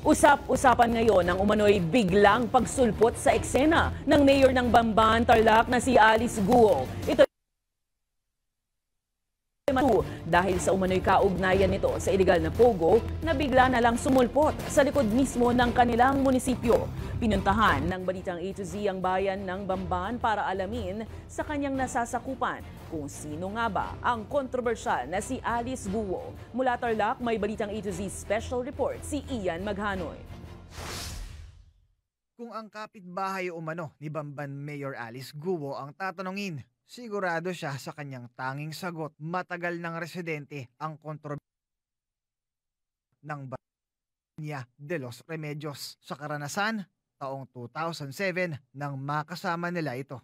Usap-usapan ngayon ang umano'y biglang pagsulpot sa eksena ng mayor ng Bamban, Tarlac na si Alice Guo. Ito dahil sa umano'y kaugnayan nito sa iligal na pogo na bigla na lang sumulpot sa likod mismo ng kanilang munisipyo. Pinuntahan ng Balitang A to Z ang bayan ng Bamban para alamin sa kanyang nasasakupan kung sino nga ba ang kontrobersyal na si Alice Guo. Mula Tarlac, may Balitang A to Z special report si Ian Maghanoy. Kung ang kapitbahay umano ni Bamban Mayor Alice Guo ang tatanungin, sigurado siya sa kanyang tanging sagot. Matagal ng residente ang kontrobersyal ng Banya de los Remedios. Sa karanasan, taong 2007 nang makasama nila ito.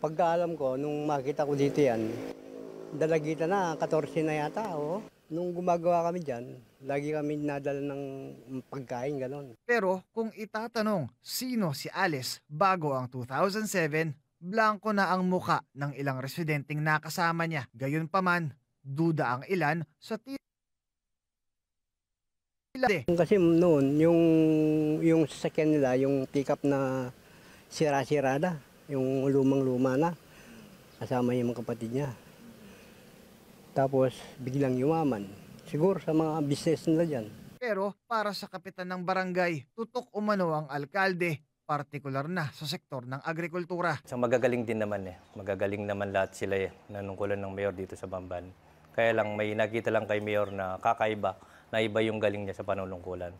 Pagkaalam ko, nung makita ko dito yan, dalagita na, 14 na yata. Oh. Nung gumagawa kami dyan, lagi kami nadala ng pagkain, gano'n. Pero kung itatanong sino si Alice bago ang 2007, blanko na ang muka ng ilang residenteng nakasama niya. Gayunpaman, duda ang ilan sa Kasi noon, yung sasakyan nila, yung pick-up na sira-sira na, yung lumang-luma na, kasama yung mga kapatid niya. Tapos biglang yumaman. Siguro sa mga business nila dyan. Pero para sa kapitan ng barangay, tutok umano ang alkalde, partikular na sa sektor ng agrikultura. So magagaling din naman Magagaling naman lahat sila nanungkulan ng mayor dito sa Bamban. Kaya lang may nakita lang kay mayor na kakaiba, na iba yung galing niya sa panunungkulan.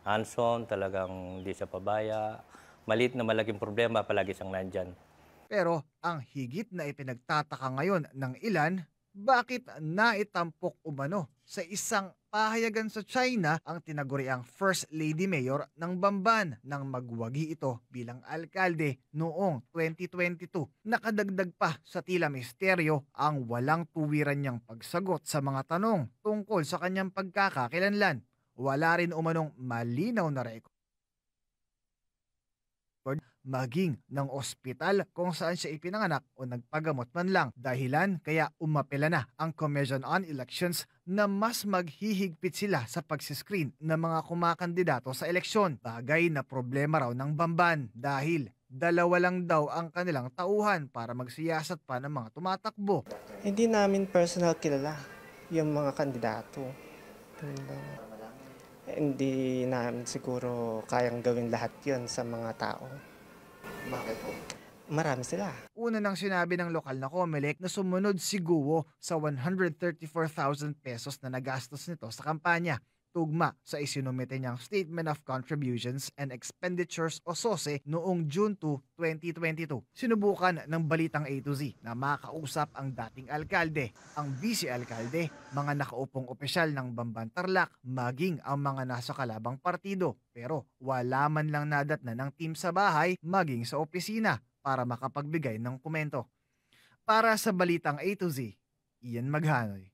Hands-on, talagang hindi siya pabaya. Maliit na malaking problema, palagi siyang nandyan. Pero ang higit na ipinagtataka ngayon ng ilan, bakit naitampok umano sa isang pahayagan sa China ang tinaguriang First Lady Mayor ng Bamban nang magwagi ito bilang alkalde noong 2022. Nakadagdag pa sa tila misteryo ang walang tuwiran niyang pagsagot sa mga tanong tungkol sa kanyang pagkakakilanlan. Wala rin umanong malinaw na record maging ng ospital kung saan siya ipinanganak o nagpagamot man lang. Dahilan kaya umapela na ang Commission on Elections na mas maghihigpit sila sa pagsiscreen ng mga kumakandidato sa eleksyon. Bagay na problema raw ng Bamban dahil dalawa lang daw ang kanilang tauhan para magsiyasat pa ng mga tumatakbo. Hindi namin personal kilala yung mga kandidato. Hindi namin siguro kayang gawin lahat yun sa mga tao. Bakit po? Marami sila. Una nang sinabi ng lokal na COMELEC na sumunod si Guo sa 134,000 pesos na nagastos nito sa kampanya. Tugma sa isinumite niyang Statement of Contributions and Expenditures o SOSE noong June 2, 2022. Sinubukan ng Balitang A to Z na makausap ang dating alkalde, ang vice-alkalde, mga nakaupong opisyal ng Bamban Tarlac, maging ang mga nasa kalabang partido. Pero wala man lang nadatna ng team sa bahay maging sa opisina para makapagbigay ng komento. Para sa Balitang A to Z, Ian Maghanoy.